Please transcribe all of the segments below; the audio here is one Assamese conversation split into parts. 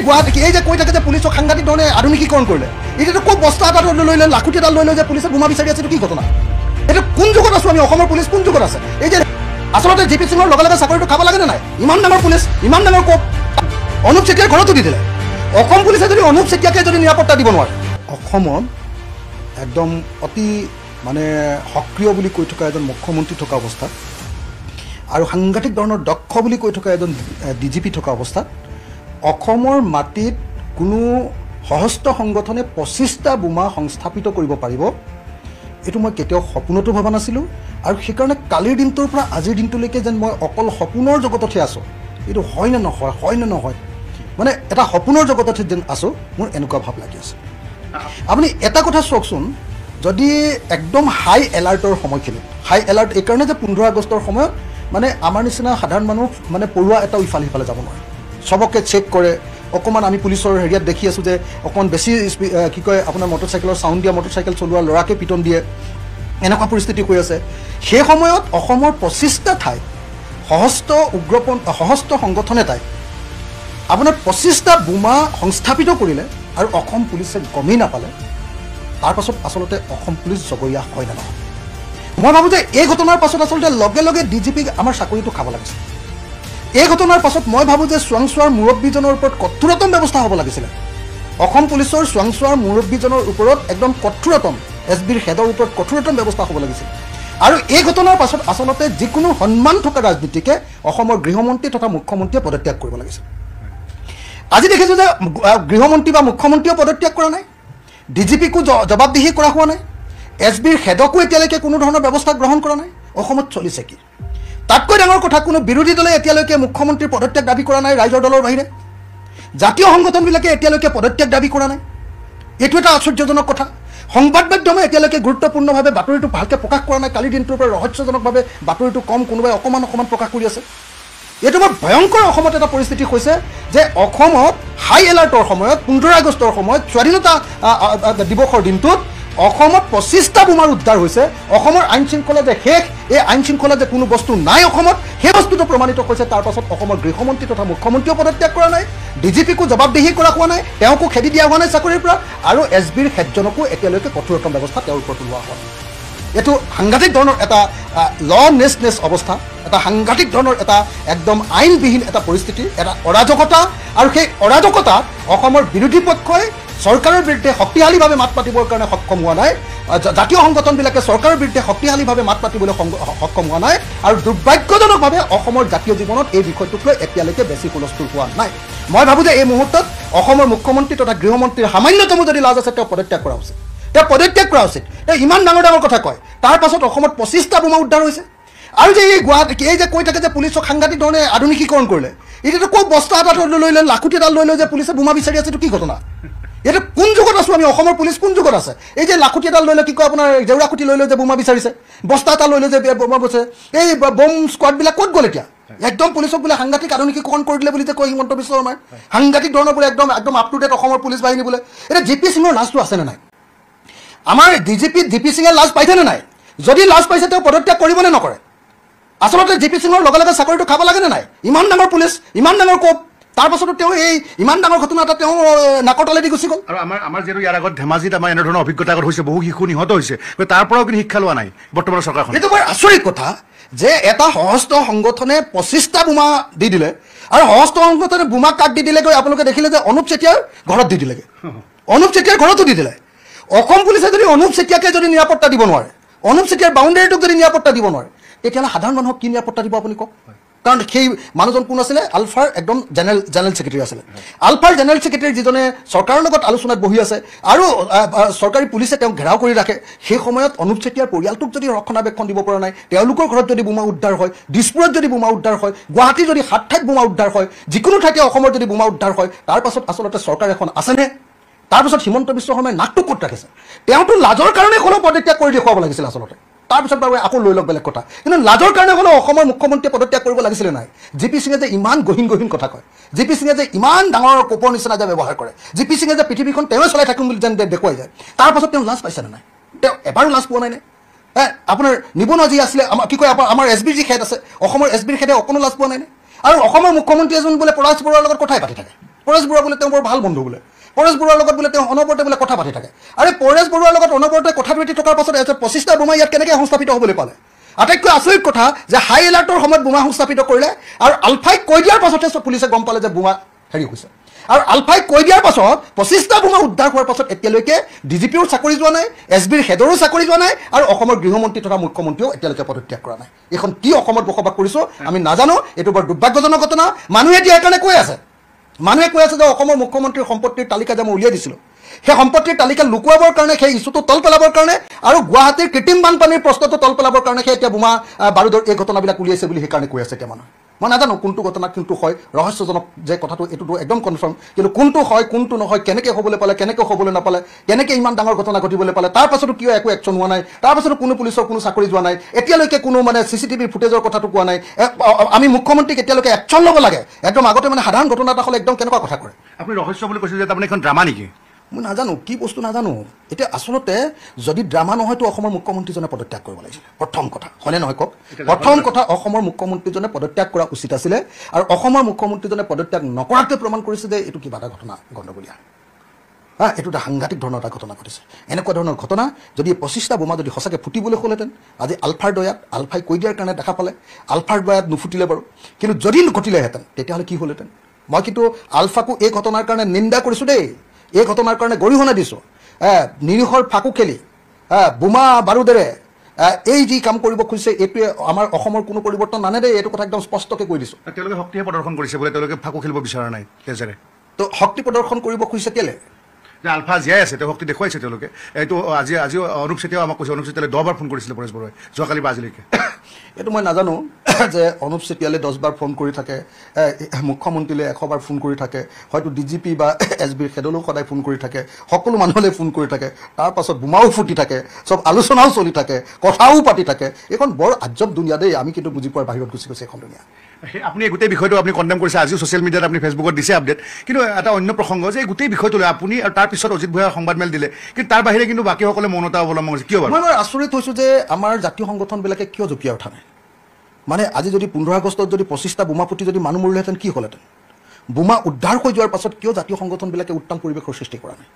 গুৱাহাটী এই যে কৈ থাকে যে পুলিচক সাংঘাতিক ধৰণে আধুনিকীকৰণ কৰিলে, এতিয়াতো ক'ত বস্তা এটা লৈ লৈ লাখুটি এটা লৈ লৈ যে পুলিচে বোমা বিচাৰি আছে, এইটো কি ঘটনা? এইটো কোন যুগত আছোঁ আমি? অসমৰ পুলিচ কোন যুগত আছে? এই যে আচলতে জি পি সিঙৰ লগে লগে চাকৰিটো খাব লাগে নে নাই? ইমান ডাঙৰ পুলিচ, ইমান ডাঙৰ কোপ অনুপ চেতিয়াৰ ঘৰতো দি দিলে। অসম পুলিচে যদি অনুপ চেতিয়াকে যদি নিৰাপত্তা দিব নোৱাৰে, অসমত একদম অতি মানে সক্ৰিয় বুলি কৈ থকা এজন মুখ্যমন্ত্ৰী থকা অৱস্থাত আৰু সাংঘাতিক ধৰণৰ দক্ষ বুলি কৈ থকা এজন DGP থকা অৱস্থাত অসমৰ মাটিত কোনো সশস্ত্ৰ সংগঠনে 25টা বোমা সংস্থাপিত কৰিব পাৰিব, এইটো মই কেতিয়াও সপোনতো ভবা নাছিলোঁ। আৰু সেইকাৰণে কালিৰ দিনটোৰ পৰা আজিৰ দিনটোলৈকে যেন মই অকল সপোনৰ জগততহে আছোঁ। এইটো হয় নে নহয়, হয় নে নহয়, মানে এটা সপোনৰ জগততহে যেন আছোঁ, মোৰ এনেকুৱা ভাৱ লাগি আছে। আপুনি এটা কথা চাওকচোন, যদি একদম হাই এলাৰ্টৰ সময়খিনিত, হাই এলাৰ্ট এইকাৰণে যে 15 আগষ্টৰ সময়ত মানে আমাৰ নিচিনা সাধাৰণ মানুহ মানে পৰুৱা এটাও ইফালে সিফালে যাব নোৱাৰে, চবকে চেক কৰে। অকণমান আমি পুলিচৰ হেৰিয়াত দেখি আছোঁ যে অকণমান বেছি কি কয় আপোনাৰ মটৰচাইকেলৰ চাউণ্ড দিয়া, মটৰচাইকেল চলোৱা ল'ৰাকে পিটন দিয়ে, এনেকুৱা পৰিস্থিতি হৈ আছে। সেই সময়ত অসমৰ 25টা ঠাইত সশস্ত্ৰ সংগঠন এটাই আপোনাৰ 25টা বোমা সংস্থাপিত কৰিলে আৰু অসম পুলিচে গমেই নাপালে। তাৰপাছত আচলতে অসম পুলিচ জগৰীয়া হয় নে নহয়? মই ভাবোঁ যে এই ঘটনাৰ পাছত আচলতে লগে লগে DGP আমাৰ চাকৰিটো খাব লাগিছিল। এই ঘটনাৰ পাছত মই ভাবোঁ যে চোৱাংচোৱাৰ মুৰব্বীজনৰ ওপৰত কঠোৰতম ব্যৱস্থা হ'ব লাগিছিলে। অসম পুলিচৰ চোৱাংচোৱাৰ মুৰব্বীজনৰ ওপৰত একদম কঠোৰতম, SBৰ হেডৰ ওপৰত কঠোৰতম ব্যৱস্থা হ'ব লাগিছিল। আৰু এই ঘটনাৰ পাছত আচলতে যিকোনো সন্মান থকা ৰাজনীতিকে অসমৰ গৃহমন্ত্ৰী তথা মুখ্যমন্ত্ৰীয়ে পদত্যাগ কৰিব লাগিছিল। আজি দেখিছোঁ যে গৃহমন্ত্ৰী বা মুখ্যমন্ত্ৰীয়েও পদত্যাগ কৰা নাই, DGPকো জবাবদিহি কৰা হোৱা নাই, SBৰ হেডকো এতিয়ালৈকে কোনো ধৰণৰ ব্যৱস্থা গ্ৰহণ কৰা নাই। অসমত চলিছে কি? তাতকৈ ডাঙৰ কথা, কোনো বিৰোধী দলে এতিয়ালৈকে মুখ্যমন্ত্ৰীৰ পদত্যাগ দাবী কৰা নাই ৰাইজৰ দলৰ বাহিৰে। জাতীয় সংগঠনবিলাকে এতিয়ালৈকে পদত্যাগ দাবী কৰা নাই। এইটো এটা আশ্চৰ্যজনক কথা। সংবাদ মাধ্যমে এতিয়ালৈকে গুৰুত্বপূৰ্ণভাৱে বাতৰিটো ভালকৈ প্ৰকাশ কৰা নাই। কালিৰ দিনটোৰ পৰা ৰহস্যজনকভাৱে বাতৰিটো কম, কোনোবাই অকণমান প্ৰকাশ কৰি আছে। এইটো বৰ ভয়ংকৰ অসমত এটা পৰিস্থিতি হৈছে যে অসমত হাই এলাৰ্টৰ সময়ত 15 আগষ্টৰ সময়ত স্বাধীনতা দিৱসৰ দিনটোত অসমত 25টা বোমাৰ উদ্ধাৰ হৈছে। অসমৰ আইন শৃংখলা যে শেষ, এই আইন শৃংখলা যে কোনো বস্তু নাই অসমত, সেই বস্তুটো প্ৰমাণিত হৈছে। তাৰ পাছত অসমৰ গৃহমন্ত্ৰী তথা মুখ্যমন্ত্ৰীয়েও পদত্যাগ কৰা নাই, DGPকো জবাবদিহি কৰা হোৱা নাই, তেওঁকো খেদি দিয়া হোৱা নাই চাকৰিৰ পৰা, আৰু SBৰ হেডজনকো এতিয়ালৈকে কঠোৰতম ব্যৱস্থা তেওঁৰ ওপৰত লোৱা হোৱা নাই। এইটো সাংঘাতিক ধৰণৰ এটা লনেছনেছ অৱস্থা, এটা সাংঘাতিক ধৰণৰ এটা একদম আইনবিহীন এটা পৰিস্থিতি, এটা অৰাজকতা। আৰু সেই অৰাজকতাত অসমৰ বিৰোধী পক্ষই চৰকাৰৰ বিৰুদ্ধে শক্তিশালীভাৱে মাত পাতিবৰ কাৰণে সক্ষম হোৱা নাই, জাতীয় সংগঠনবিলাকে চৰকাৰৰ বিৰুদ্ধে শক্তিশালীভাৱে মাত পাতিবলৈ সক্ষম হোৱা নাই। আৰু দুৰ্ভাগ্যজনকভাৱে অসমৰ জাতীয় জীৱনত এই বিষয়টোক লৈ এতিয়ালৈকে বেছি হুলস্থুল হোৱা নাই। মই ভাবোঁ যে এই মুহূৰ্তত অসমৰ মুখ্যমন্ত্ৰী তথা গৃহমন্ত্ৰীৰ সামান্যতম যদি লাজ আছে, তেওঁ পদত্যাগ কৰা উচিত, তেওঁ পদত্যাগ কৰা উচিত। তেওঁ ইমান ডাঙৰ ডাঙৰ কথা কয়, তাৰ পাছত অসমত 25টা বোমা উদ্ধাৰ হৈছে। আৰু যে এই গুৱাহাটী এই যে কৈ থাকে যে পুলিচক সাংঘাতিক ধৰণে আধুনিকীকৰণ কৰিলে, এতিয়াতো ক'ত বস্তা এটা লৈ লৈ লাখুটি এটা লৈ লৈ যে পুলিচে বোমা বিচাৰি আছে, এইটো কি ঘটনা? এইটো কোন যুগত আছোঁ আমি? অসমৰ পুলিচ কোন যুগত আছে? এই যে লাখুটি এডাল লৈ লৈ কি কয় আপোনাৰ জেউৰাখুটি লৈ লৈ যে বোমা বিচাৰিছে, বস্তা এটা লৈ লৈ যে বোমা বচাইছে, এই বম স্কোৱাডবিলাক ক'ত গ'ল এতিয়া? একদম পুলিচক বোলে সাংঘাতিক আধুনিকীকৰণ কৰি দিলে বুলি যে কয় হিমন্ত বিশ্ব শৰ্মাই, সাংঘাতিক ধৰণৰ বোলে একদম আপ টু ডেট অসমৰ পুলিচ বাহিনী বোলে। এতিয়া JP সিঙৰ লাজটো আছেনে নাই? আমাৰ DP সিঙে লাজ পাইছেনে নাই? যদি লাজ পাইছে, তেওঁ পদত্যাগ কৰিবনে নকৰে? আচলতে JP সিঙৰ লগে লগে চাকৰিটো খাব লাগেনে নাই? ইমান ডাঙৰ পুলিচ, ইমান ডাঙৰ কোপ, তাৰ পাছতো তেওঁ এই ইমান ডাঙৰ ঘটনা এটা তেওঁ নাকৰ তলেদি গুচি গ'ল। আৰু আমাৰ যিহেতু ইয়াৰ আগত ধেমাজিত আমাৰ এনেধৰণৰ অভিজ্ঞতা আগত হৈছে, বহু শিশু নিহত হৈছে, তাৰ পৰাও কিন্তু শিক্ষা লোৱা নাই বৰ্তমানৰ চৰকাৰখন। এইটো বৰ আচৰিত কথা যে এটা সশস্ত্ৰ সংগঠনে 25টা বোমা দি দিলে, আৰু সশস্ত্ৰ সংগঠনে বোমা কাক দি দিলেগৈ আপোনালোকে দেখিলে যে অনুপ চেতিয়াৰ ঘৰত দি দিলেগৈ, অনুপ চেতিয়াৰ ঘৰতো দি দিলে। অসম পুলিচে যদি অনুপ চেতিয়াকে যদি নিৰাপত্তা দিব নোৱাৰে, অনুপ চেতিয়াৰ বাউণ্ডেৰীটোক যদি নিৰাপত্তা দিব নোৱাৰে, তেতিয়াহ'লে সাধাৰণ মানুহক কি নিৰাপত্তা দিব আপুনি কওক? কাৰণ সেই মানুহজন কোন আছিলে? আলফাৰ একদম জেনেৰেল ছেক্ৰেটাৰী আছিলে। আলফাৰ জেনেৰেল ছেক্ৰেটাৰী যিজনে চৰকাৰৰ লগত আলোচনাত বহি আছে আৰু চৰকাৰী পুলিচে তেওঁক ঘেৰাও কৰি ৰাখে, সেই সময়ত অনুপ চেতিয়াৰ পৰিয়ালটোক যদি ৰক্ষণাবেক্ষণ দিব পৰা নাই, তেওঁলোকৰ ঘৰত যদি বোমা উদ্ধাৰ হয়, দিছপুৰত যদি বোমা উদ্ধাৰ হয়, গুৱাহাটীৰ যদি 7 ঠাইত বোমা উদ্ধাৰ হয়, যিকোনো ঠাইতে অসমৰ যদি বোমা উদ্ধাৰ হয়, তাৰ পাছত আচলতে চৰকাৰ এখন আছেনে? তাৰপিছত হিমন্ত বিশ্ব শৰ্মাই নাকটো ক'ত ৰাখিছে? তেওঁতো লাজৰ কাৰণে হ'লেও পদত্যাগ কৰি দেখুৱাব লাগিছিল আচলতে। তাৰপিছত বাৰু আকৌ লৈ লওক বেলেগ কথা, কিন্তু লাজৰ কাৰণে হ'লেও অসমৰ মুখ্যমন্ত্ৰীয়ে পদত্যাগ কৰিব লাগিছিলে নাই? JP সিঙে যে ইমান গহীন কথা কয়, JP সিঙে যে ইমান ডাঙৰ কোপৰ নিচিনা যে ব্যৱহাৰ কৰে, JP সিঙে যে পৃথিৱীখন তেওঁৱে চলাই থাকিম বুলি যেন দেখুৱাই যায়, তাৰ পাছত তেওঁ লাজ পাইছেনে নাই? তেওঁ এবাৰো লাজ পোৱা নাই নে? আপোনাৰ নিবনুৱা যি আছিলে কি কয় আমাৰ SBৰ যি হেড আছে, অসমৰ SBৰ হেডে অকণো লাজ পোৱা নাই নে? আৰু অসমৰ মুখ্যমন্ত্ৰী এজন বোলে পলাশ বৰুৱাৰ লগত কথাই পাতি থাকে। পৰেশ বৰুৱা বোলে তেওঁ বৰ ভাল বন্ধু বোলে পৰেশ বৰুৱাৰ লগত বোলে তেওঁ অনবৰতে বোলে কথা পাতি থাকে আৰু পৰেশ বৰুৱাৰ লগত অনবৰতে কথা পাতি থকাৰ পাছত 25টা বোমা ইয়াত কেনেকৈ সংস্থাপিত হ'বলৈ পালে আটাইতকৈ আচৰিত কথা যে হাই এলাৰ্টৰ সময়ত বোমা সংস্থাপিত কৰিলে আৰু আলফাই কৈ দিয়াৰ পাছতে পুলিচে গম পালে যে বোমা হেৰি হৈছে আৰু আলফাই কৈ দিয়াৰ পাছত 25টা বোমা উদ্ধাৰ হোৱাৰ পাছত এতিয়ালৈকে ডিজিপিৰ চাকৰি যোৱা নাই এছবিৰ হেডৰো চাকৰি যোৱা নাই আৰু অসমৰ গৃহমন্ত্ৰী তথা মুখ্যমন্ত্ৰীও এতিয়ালৈকে পদত্যাগ কৰা নাই এইখন কি অসমত বসবাস কৰিছোঁ আমি নাজানো এইটো বৰ দুৰ্ভাগ্যজনক ঘটনা মানুহে এতিয়া সেইকাৰণে কৈ আছে যে অসমৰ মুখ্যমন্ত্ৰীৰ সম্পত্তিৰ তালিকা যে মই উলিয়াই দিছিলোঁ সেই সম্পত্তিৰ তালিকা লুকুৱাবৰ কাৰণে সেই ইছ্যুটো তল পেলাবৰ কাৰণে আৰু গুৱাহাটীৰ কৃত্ৰিম বানপানীৰ প্ৰশ্নটো তল পেলাবৰ কাৰণে সেই এতিয়া বোমা বাৰুদৰ এই ঘটনাবিলাক উলিয়াইছে বুলি সেইকাৰণে কৈ আছে এতিয়া মানুহে মই নাজানো কোনটো ঘটনা কিন্তু হয় ৰহস্যজনক যে কথাটো এইটোতো একদম কনফাৰ্ম কিন্তু কোনটো হয় কোনটো নহয় কেনেকৈ হ'বলৈ পালে কেনেকৈ হ'বলৈ নাপালে কেনেকৈ ইমান ডাঙৰ ঘটনা ঘটিবলৈ পালে তাৰ পাছতো কিয় একো একশ্যন হোৱা নাই তাৰ পাছতো কোনো পুলিচৰ কোনো চাকৰি যোৱা নাই এতিয়ালৈকে কোনো মানে CCTV ফুটেজৰ কথাটো কোৱা নাই আমি মুখ্যমন্ত্ৰীক এতিয়ালৈকে একশ্যন ল'ব লাগে একদম আগতে মানে সাধাৰণ ঘটনা এটা হ'লে একদম কেনেকুৱা কথা কৰে আপুনি ৰহস্য বুলি কৈছে যে তাৰমানে এখন ড্ৰামা নেকি মই নাজানো কি বস্তু নাজানো এতিয়া আচলতে যদি ড্ৰামা নহয়তো অসমৰ মুখ্যমন্ত্ৰীজনে পদত্যাগ কৰিব লাগিছিলে প্ৰথম কথা হয়নে নহয় কওক প্ৰথম কথা অসমৰ মুখ্যমন্ত্ৰীজনে পদত্যাগ কৰা উচিত আছিলে আৰু অসমৰ মুখ্যমন্ত্ৰীজনে পদত্যাগ নকৰাকৈ প্ৰমাণ কৰিছে যে এইটো কিবা এটা ঘটনা গণ্ডগোলীয়া এইটো এটা সাংঘাতিক ধৰণৰ এটা ঘটনা ঘটিছে এনেকুৱা ধৰণৰ ঘটনা যদি 25টা বোমা যদি সঁচাকৈ ফুটিবলৈ হ'লহেঁতেন আজি আলফাৰ দয়াত আলফাই কৈ দিয়াৰ কাৰণে দেখা পালে আলফাৰ দয়াত নুফুটিলে বাৰু কিন্তু যদি ঘটিলেহেঁতেন তেতিয়াহ'লে কি হ'লহেঁতেন মই কিন্তু আলফাকো এই ঘটনাৰ কাৰণে নিন্দা কৰিছোঁ দেই এই ঘটনাৰ কাৰণে গৰিহণা দিছোঁ নিৰীহৰ ফাকু খেলি বোমা বাৰুদেৰে এই যি কাম কৰিব খুজিছে এইটোৱে আমাৰ অসমৰ কোনো পৰিৱৰ্তন নানে দেই এইটো কথা একদম স্পষ্টকৈ কৈ দিছোঁ তেওঁলোকে শক্তিয়ে প্ৰদৰ্শন কৰিছে বোলে তেওঁলোকে ফাকু খেলিব বিচৰা নাই তেজেৰে তো শক্তি প্ৰদৰ্শন কৰিব খুজিছে কেলে যে আলফা জীয়াই আছে তেওঁ শক্তি দেখুৱাইছে তেওঁলোকে এইটো আজিও অনুপ চেতিয়াও আমাক কৈছে অনুপ চেতিয়ালে 10 বাৰ ফোন কৰিছিলে পৰেশ বৰুৱাই যোৱাকালি বা আজিলৈকে এইটো মই নাজানো যে অনুপ চেতিয়ালে 10 বাৰ ফোন কৰি থাকে মুখ্যমন্ত্ৰীলে 100 বাৰ ফোন কৰি থাকে হয়তো DGP বা SBৰ হেডলৈও সদায় ফোন কৰি থাকে সকলো মানুহলৈ ফোন কৰি থাকে তাৰ পাছত বোমাও ফুটি থাকে সব আলোচনাও চলি থাকে কথাও পাতি থাকে এখন বৰ আজব দুনিয়া দেই আমি কিন্তু বুজি পোৱাৰ বাহিৰত গুচি গৈছে এখন দুনিয়া আপুনি এই গোটেই বিষয়টো আপুনি কণ্ডেম কৰিছে আজিও ছ'চিয়েল মিডিয়াত আপুনি ফেচবুকত দিছে আপডেট কিন্তু এটা অন্য প্ৰসংগ যে এই গোটেই বিষয়টো লৈ আপুনি আৰু তাৰ পিছত অজিত ভূঞাৰ সংবাদমেল দিলে কিন্তু তাৰ বাহিৰে কিন্তু বাকীসকলে মৌনতা অৱলম্বন কৰিছে কিয় বাৰু মই আচৰিত হৈছোঁ যে আমাৰ জাতীয় সংগঠনবিলাকে কিয় জঁপিয়াই উঠা নাই মানে আজি যদি 15 আগষ্টত যদি 25টা বোমা ফুটি যদি মানুহ মৰিলেহেঁতেন কি হ'লহেঁতেন বোমা উদ্ধাৰ হৈ যোৱাৰ পাছত কিয় জাতীয় সংগঠনবিলাকে উত্তাল পৰিৱেশৰ সৃষ্টি কৰা নাই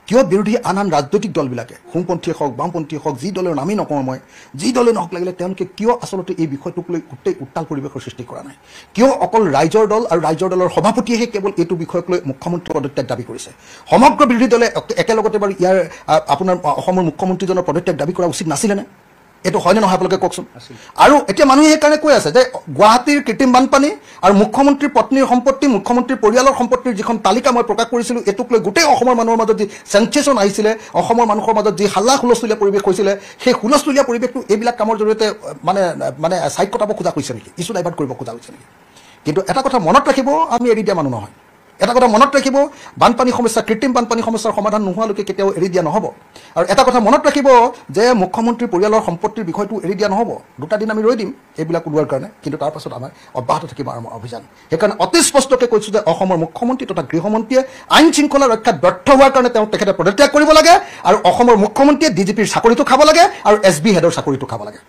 কিয় বিৰোধী আন ৰাজনৈতিক দলবিলাকে সোঁপন্থীয়ে হওক বামপন্থীয়ে হওক যি দলৰ নামেই নকওঁ মই যি দলে নহওক লাগিলে তেওঁলোকে কিয় আচলতে এই বিষয়টোক লৈ গোটেই উত্তাল পৰিৱেশৰ সৃষ্টি কৰা নাই কিয় অকল ৰাইজৰ দল আৰু ৰাইজৰ দলৰ সভাপতিয়েহে কেৱল এইটো বিষয়ক লৈ মুখ্যমন্ত্ৰী পদত্যাগ দাবী কৰিছে সমগ্ৰ বিৰোধী দলে একেলগতে বাৰু ইয়াৰ আপোনাৰ অসমৰ মুখ্যমন্ত্ৰীজনৰ পদত্যাগ দাবী কৰা উচিত নাছিলেনে এইটো হয়নে নহয় আপোনালোকে কওকচোন আৰু এতিয়া মানুহে সেইকাৰণে কৈ আছে যে গুৱাহাটীৰ কৃত্ৰিম বানপানী আৰু মুখ্যমন্ত্ৰীৰ পত্নীৰ সম্পত্তি মুখ্যমন্ত্ৰীৰ পৰিয়ালৰ সম্পত্তিৰ যিখন তালিকা মই প্ৰকাশ কৰিছিলোঁ এইটোক লৈ গোটেই অসমৰ মানুহৰ মাজত যি চেনচেশ্যন আহিছিলে অসমৰ মানুহৰ মাজত যি হাল্লা হুলস্থুলীয়া পৰিৱেশ হৈছিলে সেই হুলস্থুলীয়া পৰিৱেশটো এইবিলাক কামৰ জৰিয়তে মানে ছাইড কটাব খোজা হৈছে নেকি ইছ্যু ডাইভাৰ্ট কৰিব খোজা হৈছে নেকি কিন্তু এটা কথা মনত ৰাখিব আমি এৰি দিয়া মানুহ নহয় এটা কথা মনত ৰাখিব বানপানী সমস্যা কৃত্ৰিম বানপানী সমস্যাৰ সমাধান নোহোৱালৈকে কেতিয়াও এৰি দিয়া নহ'ব আৰু এটা কথা মনত ৰাখিব যে মুখ্যমন্ত্ৰীৰ পৰিয়ালৰ সম্পত্তিৰ বিষয়টো এৰি দিয়া নহ'ব দুটা দিন আমি ৰৈ দিম এইবিলাক ওলোৱাৰ কাৰণে কিন্তু তাৰ পাছত আমাৰ অব্যাহত থাকিব আমাৰ অভিযান সেইকাৰণে অতি স্পষ্টকৈ কৈছোঁ যে অসমৰ মুখ্যমন্ত্ৰী তথা গৃহমন্ত্ৰীয়ে আইন শৃংখলা ৰক্ষাত ব্যৰ্থ হোৱাৰ কাৰণে তেখেতে পদত্যাগ কৰিব লাগে আৰু অসমৰ মুখ্যমন্ত্ৰীয়ে DGPৰ চাকৰিটো খাব লাগে আৰু SB হেডৰ চাকৰিটো খাব লাগে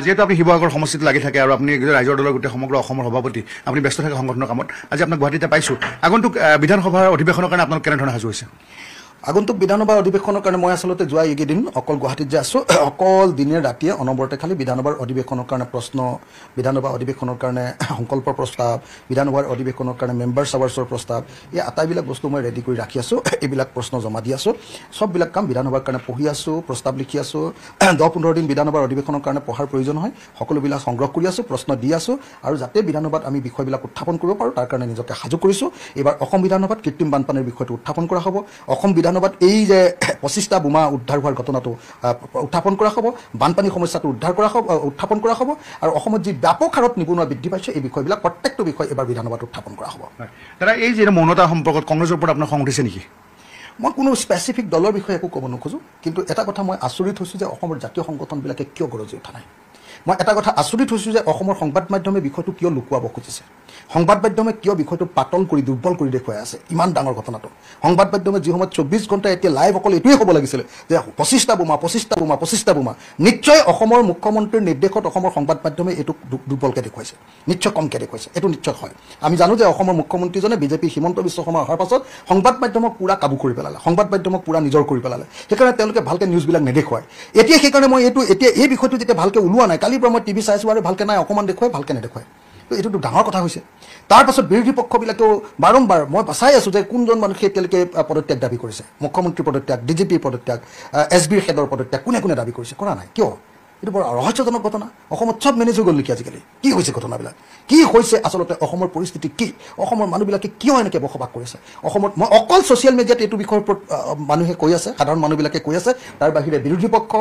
যিহেতু আপুনি শিৱসাগৰ সমষ্টিত লাগি থাকে আৰু আপুনি ৰাইজৰ দলৰ গোটেই সমগ্ৰ অসমৰ সভাপতি আপুনি ব্যস্ত থাকে সংগঠনৰ কামত আজি আপোনাক গুৱাহাটীতে পাইছোঁ আগন্তুক বিধানসভাৰ অধিৱেশনৰ কাৰণে আপোনালোক কেনেধৰণে সাজু হৈছে আগন্তুক বিধানসভাৰ অধিৱেশনৰ কাৰণে মই আচলতে যোৱা এইকেইদিন অকল গুৱাহাটীত যে আছোঁ অকল দিনে ৰাতিয়ে অনবৰতে খালি বিধানসভাৰ অধিৱেশনৰ কাৰণে প্ৰশ্ন বিধানসভা অধিৱেশনৰ কাৰণে সংকল্পৰ প্ৰস্তাৱ বিধানসভাৰ অধিৱেশনৰ কাৰণে মেম্বাৰ্ছ আৱাৰ্ছৰ প্ৰস্তাৱ এই আটাইবিলাক বস্তু মই ৰেডি কৰি ৰাখি আছোঁ এইবিলাক প্ৰশ্ন জমা দি আছোঁ সববিলাক কাম বিধানসভাৰ কাৰণে পঢ়ি আছোঁ প্ৰস্তাৱ লিখি আছোঁ 10-15 দিন বিধানসভাৰ অধিৱেশনৰ কাৰণে পঢ়াৰ প্ৰয়োজন হয় সকলোবিলাক সংগ্ৰহ কৰি আছোঁ প্ৰশ্ন দি আছোঁ আৰু যাতে বিধানসভাত আমি বিষয়বিলাক উত্থাপন কৰিব পাৰোঁ তাৰ কাৰণে নিজকে সাজু কৰিছোঁ এইবাৰ অসম বিধানসভাত কৃত্ৰিম বানপানীৰ বিষয়টো উত্থাপন কৰা হ'ব অসম বিধানসভাত এই যে 25টা বোমা উদ্ধাৰ হোৱাৰ ঘটনাটো উত্থাপন কৰা হ'ব বানপানী সমস্যাটো উত্থাপন কৰা হ'ব আৰু অসমত যি ব্যাপক হাৰত নিবনুৱা বৃদ্ধি পাইছে এই বিষয়বিলাক প্ৰত্যেকটো বিষয় এবাৰ বিধানসভাত উত্থাপন কৰা হ'ব দাদা এই যে মৌনতা সম্পৰ্কত কংগ্ৰেছৰ ওপৰত আপোনাৰ খং উঠিছে নেকি মই কোনো স্পেচিফিক দলৰ বিষয়ে একো ক'ব নোখোজোঁ কিন্তু এটা কথা মই আচৰিত হৈছোঁ যে অসমৰ জাতীয় সংগঠনবিলাকে কিয় গৰজি উঠা নাই মই এটা কথা আচৰিত হৈছোঁ যে অসমৰ সংবাদ মাধ্যমে বিষয়টো কিয় লুকুৱাব খুজিছে সংবাদ মাধ্যমে কিয় বিষয়টো পাতল কৰি দুৰ্বল কৰি দেখুৱাই আছে ইমান ডাঙৰ ঘটনাটো সংবাদ মাধ্যমে যি সময়ত 24 ঘণ্টা এতিয়া লাইভ অকল এইটোৱে ক'ব লাগিছিলে যে 25টা বোমা নিশ্চয় অসমৰ মুখ্যমন্ত্ৰীৰ নিৰ্দেশত অসমৰ সংবাদ মাধ্যমে এইটো দুৰ্বলকৈ দেখুৱাইছে নিশ্চয় কমকৈ দেখুৱাইছে এইটো নিশ্চয় হয় আমি জানো যে অসমৰ মুখ্যমন্ত্ৰীজনে বিজেপি হিমন্ত বিশ্ব শৰ্মা অহাৰ পাছত সংবাদ মাধ্যমক পুৰা কাবু কৰি পেলালে সংবাদ মাধ্যমক পুৰা নিজৰ কৰি পেলালে সেইকাৰণে তেওঁলোকে ভালকৈ নিউজবিলাক নেদেখুৱায় এতিয়া সেইকাৰণে মই এতিয়া এই বিষয়টো যেতিয়া ভালকৈ ওলোৱা নাই কালিৰ পৰা মই টিভি চাইছোঁ আৰু ভালকৈ নাই অকণমান দেখুৱাই ভালকৈ নেদেখুৱায় তো এইটোতো ডাঙৰ কথা হৈছে তাৰপাছত বিৰোধী পক্ষবিলাকেও বাৰম্বাৰ মই চাই আছোঁ যে কোনজন মানুহে এতিয়ালৈকে পদত্যাগ দাবী কৰিছে মুখ্যমন্ত্ৰী পদত্যাগ ডিজিপিৰ পদত্যাগ SBৰ হেডৰ পদত্যাগ কোনে কোনে দাবী কৰিছে কৰা নাই কিয় এইটো বৰ ৰহস্যজনক ঘটনা অসমত চব মেনেজ হৈ গ'ল নেকি আজিকালি কি হৈছে ঘটনাবিলাক কি হৈছে আচলতে অসমৰ পৰিস্থিতি কি অসমৰ মানুহবিলাকে কিয় এনেকৈ বসবাস কৰিছে অসমত মই অকল ছ'চিয়েল মিডিয়াত এইটো বিষয়ৰ ওপৰত মানুহে কৈ আছে সাধাৰণ মানুহবিলাকে কৈ আছে তাৰ বাহিৰে বিৰোধী পক্ষ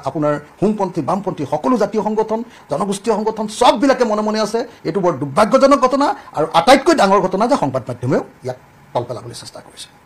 আপোনাৰ সোঁপন্থী বামপন্থী সকলো জাতীয় সংগঠন জনগোষ্ঠীয় সংগঠন চববিলাকে মনে মনে আছে এইটো বৰ দুৰ্ভাগ্যজনক ঘটনা আৰু আটাইতকৈ ডাঙৰ ঘটনা যে সংবাদ মাধ্যমেও ইয়াক তল পেলাবলৈ চেষ্টা কৰিছে